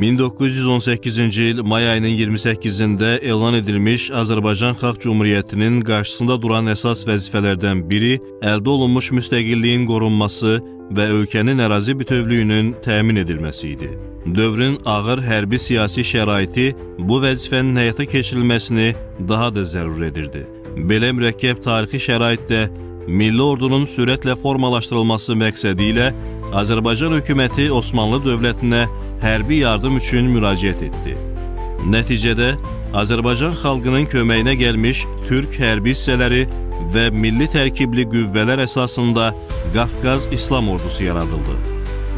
1918-ci il may ayının 28-də elan edilmiş Azərbaycan Xalq Cumhuriyyətinin qarşısında duran əsas vəzifələrdən biri əldə olunmuş müstəqilliyin qorunması və ölkənin ərazi bütövlüyünün təmin edilməsi idi. Dövrün ağır hərbi siyasi şəraiti bu vəzifənin həyata keçirilməsini daha da zəruri edirdi. Belə mürəkkəb tarixi şəraitdə milli ordunun sürətlə formalaşdırılması məqsədi ilə Azərbaycan hökuməti Osmanlı dövlətinə hərbi yardım üçün müraciət etdi. Nəticədə Azərbaycan xalqının köməyinə gəlmiş Türk hərbi hissələri və milli tərkibli qüvvələr əsasında Qafqaz İslam ordusu yaradıldı.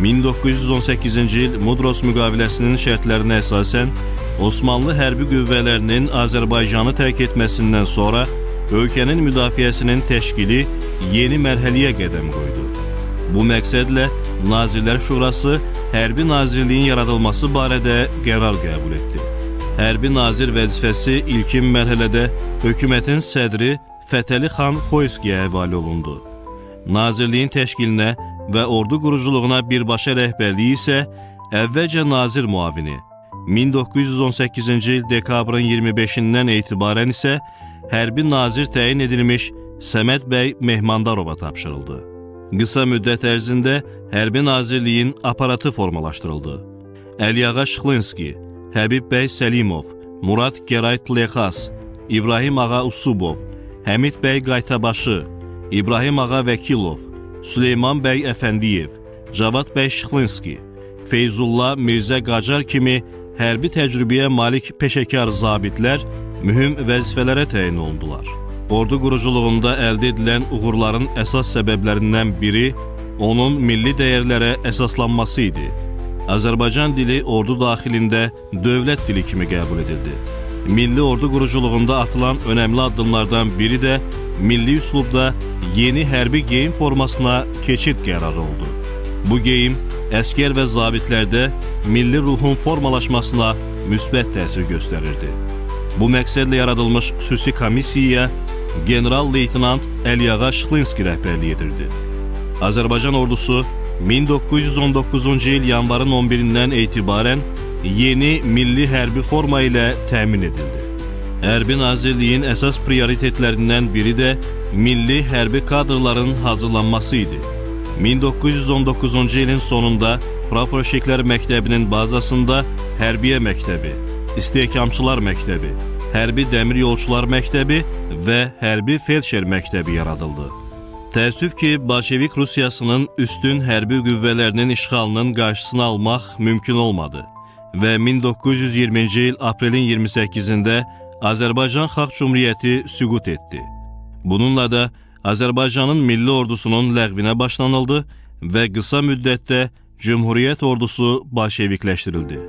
1918-ci il Mudros müqaviləsinin şərtlərinə əsasən Osmanlı hərbi qüvvələrinin Azərbaycanı tərk etməsindən sonra ölkənin müdafiəsinin təşkili yeni mərhələyə qədəm qoydu. Bu məqsədlə Nazirlər Şurası Hərbi Nazirliyin yaradılması barədə qərar qəbul etdi. Hərbi nazir vəzifəsi ilkin mərhələdə hökumətin sədri Fətəli xan Xoyskiyə həvalə olundu. Nazirliyin təşkilinə və ordu quruculuğuna birbaşa rəhbərliyi isə əvvəlcə nazir müavini, 1918-ci il dekabrın 25-dən etibarən isə hərbi nazir təyin edilmiş Səməd bəy Mehmandarova tapşırıldı. Qısa müddət ərzində hərbi nazirliyin aparatı formalaşdırıldı. Əliağa Şıxlinski, Həbib bəy Səlimov, Murad Geray Tlexas, İbrahim ağa Usubov, Həmid bəy Qaytabaşı, İbrahim ağa Vəkilov, Süleyman bəy Əfəndiyev, Cavad bəy Şıxlinski, Feyzullah Mirzə Qacar kimi hərbi təcrübəyə malik peşəkar zabitlər mühüm vəzifələrə təyin olundular. Ordu quruculuğunda əldə edilən uğurların əsas səbəblərindən biri onun milli dəyərlərə əsaslanması idi. Azərbaycan dili ordu daxilində dövlət dili kimi qəbul edildi. Milli ordu quruculuğunda atılan önəmli addımlardan biri də milli üslubda yeni hərbi geyim formasına keçid qərarı oldu. Bu geyim əskər və zabitlərdə milli ruhun formalaşmasına müsbət təsir göstərirdi. Bu məqsədlə yaradılmış xüsusi komissiyaya general-leytenant Əliağa Şıxlinski rəhbərlik edirdi. Azərbaycan ordusu 1919-cu il yanvarın 11-dən etibarən yeni milli hərbi forma ilə təmin edildi. Hərbi Nazirliyin əsas prioritetlərindən biri də milli hərbi kadrların hazırlanması idi. 1919-cu ilin sonunda Praporşiklər Məktəbinin bazasında Hərbiyə Məktəbi, İstehkamçılar Məktəbi, Hərbi Dəmir Yolçular Məktəbi və Hərbi Felçer Məktəbi yaradıldı. Təəssüf ki, Bolşevik Rusiyasının üstün hərbi qüvvələrinin işğalının qarşısını almaq mümkün olmadı və 1920-ci il aprelin 28-də Azərbaycan Xalq Cumhuriyyəti süqut etdi. Bununla da Azərbaycanın milli ordusunun ləğvinə başlanıldı və qısa müddətdə Cumhuriyyət ordusu bolşevikləşdirildi.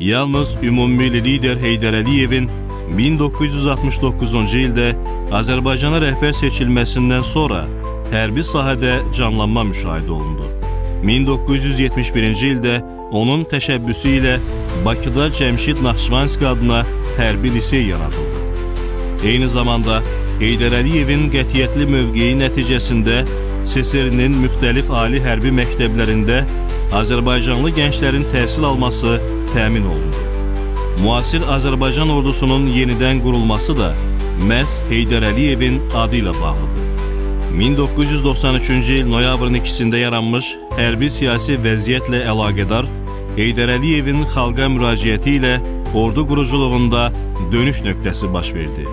Yalnız ümumi lider Heydər Əliyevin 1969-cu ildə Azərbaycana rəhbər seçilməsindən sonra hərbi sahədə canlanma müşahidə olundu. 1971-ci ildə onun təşəbbüsü ilə Bakıda Cəmşid Naxçıvanski adına hərbi lisey yaradıldı. Eyni zamanda Heydər Əliyevin qətiyyətli mövqeyi nəticəsində SSR-nin müxtəlif ali hərbi məktəblərində Azərbaycanlı gənclərin təhsil alması təmin olundu. Müasir Azərbaycan ordusunun yenidən qurulması da məhz Heydər Əliyevin adı ilə bağlıdır. 1993-cü il noyabrın 2-sində yaranmış hərbi siyasi vəziyyətlə əlaqədar Heydər Əliyevin xalqa müraciəti ilə ordu quruculuğunda dönüş nöqtəsi baş verdi.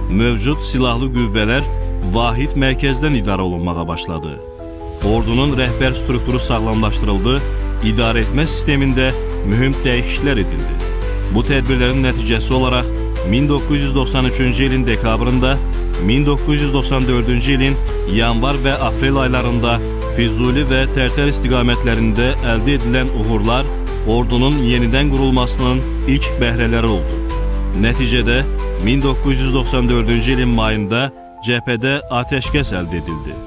Mövcud silahlı qüvvələr vahid mərkəzdən idarə olunmağa başladı. Ordunun rəhbər strukturu sağlamlaşdırıldı, idarə etmə sistemində mühüm dəyişikliklər edildi. Bu tədbirlərin nəticəsi olaraq 1993-cü ilin dekabrında, 1994-cü ilin yanvar və aprel aylarında Füzuli və Tərtər istiqamətlərində əldə edilən uğurlar ordunun yenidən qurulmasının ilk bəhrələri oldu. Nəticədə 1994-cü ilin mayında cəbhədə atəşkəs əldə edildi.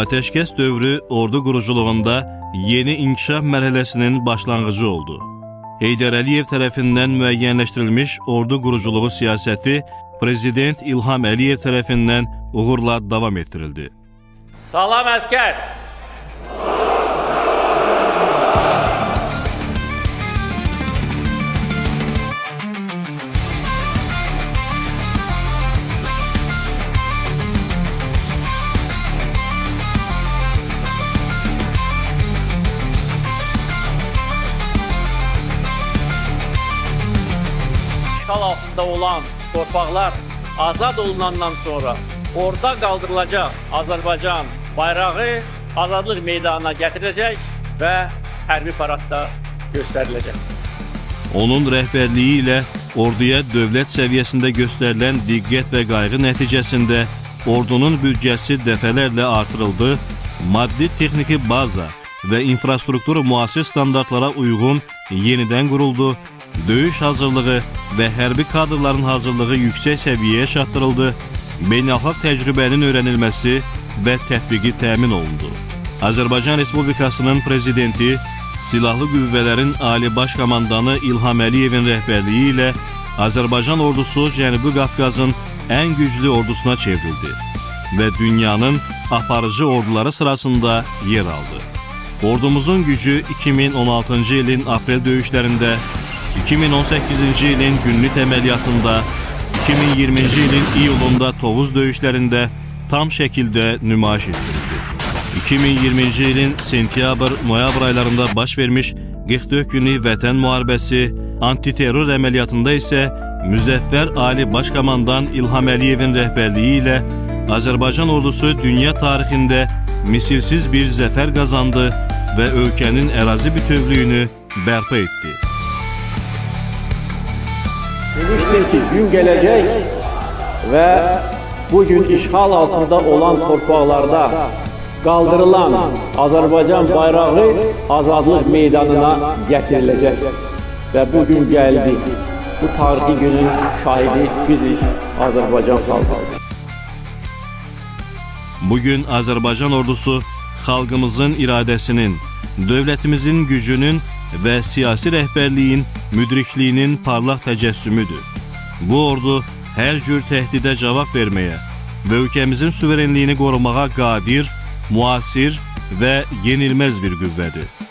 Atəşkəs dövrü ordu quruculuğunda yeni inkişaf mərhələsinin başlanğıcı oldu. Heydər Əliyev tərəfindən müəyyənləşdirilmiş ordu quruculuğu siyasəti Prezident İlham Əliyev tərəfindən uğurla davam etdirildi. Salam əskər! işğal altında olan torpaqlar azad olunandan sonra orada qaldırılacaq Azərbaycan bayrağı azadlıq meydanına gətiriləcək və hərbi paradda göstəriləcək. Onun rəhbərliyi ilə orduya dövlət səviyyəsində göstərilən diqqət və qayğı nəticəsində ordunun büdcəsi dəfələrlə artırıldı, maddi-texniki baza və infrastruktur müasir standartlara uyğun yenidən quruldu, döyüş hazırlığı və hərbi kadrların hazırlığı yüksək səviyyəyə çatdırıldı, beynəlxalq təcrübənin öyrənilməsi və tətbiqi təmin olundu. Azərbaycan Respublikasının prezidenti, Silahlı Qüvvələrin Ali Baş Komandanı İlham Əliyevin rəhbərliyi ilə Azərbaycan ordusu Cənubi Qafqazın ən güclü ordusuna çevrildi və dünyanın aparıcı orduları sırasında yer aldı. Ordumuzun gücü 2016-cı ilin aprel döyüşlərində, 2018-ci ilin günlük əməliyyatında, 2020-ci ilin iyulunda Tovuz döyüşlərində tam şəkildə nümayiş etdirildi. 2020-ci ilin sentyabr-noyabr aylarında baş vermiş 44 günlük vətən müharibəsi, antiterror əməliyyatında isə Müzəffər Ali Baş Komandan İlham Əliyevin rəhbərliyi ilə Azərbaycan ordusu dünya tarixində misilsiz bir zəfər qazandı və ölkənin ərazi bütövlüyünü bərpa etdi. Demiştim ki, gün gələcək və bugün işğal altında olan torpaqlarda qaldırılan Azərbaycan bayrağı azadlıq meydanına gətiriləcək və bugün gəldi. Bu tarixi günün şahidi bizik, Azərbaycan xalqı. Bugün Azərbaycan ordusu xalqımızın iradəsinin, dövlətimizin gücünün və siyasi rəhbərliyin, müdrikliyinin parlaq təcəssümüdür. Bu ordu hər cür təhdidə cavab verməyə və ölkəmizin suverenliyini qorumağa qadir, müasir və yenilməz bir qüvvədir.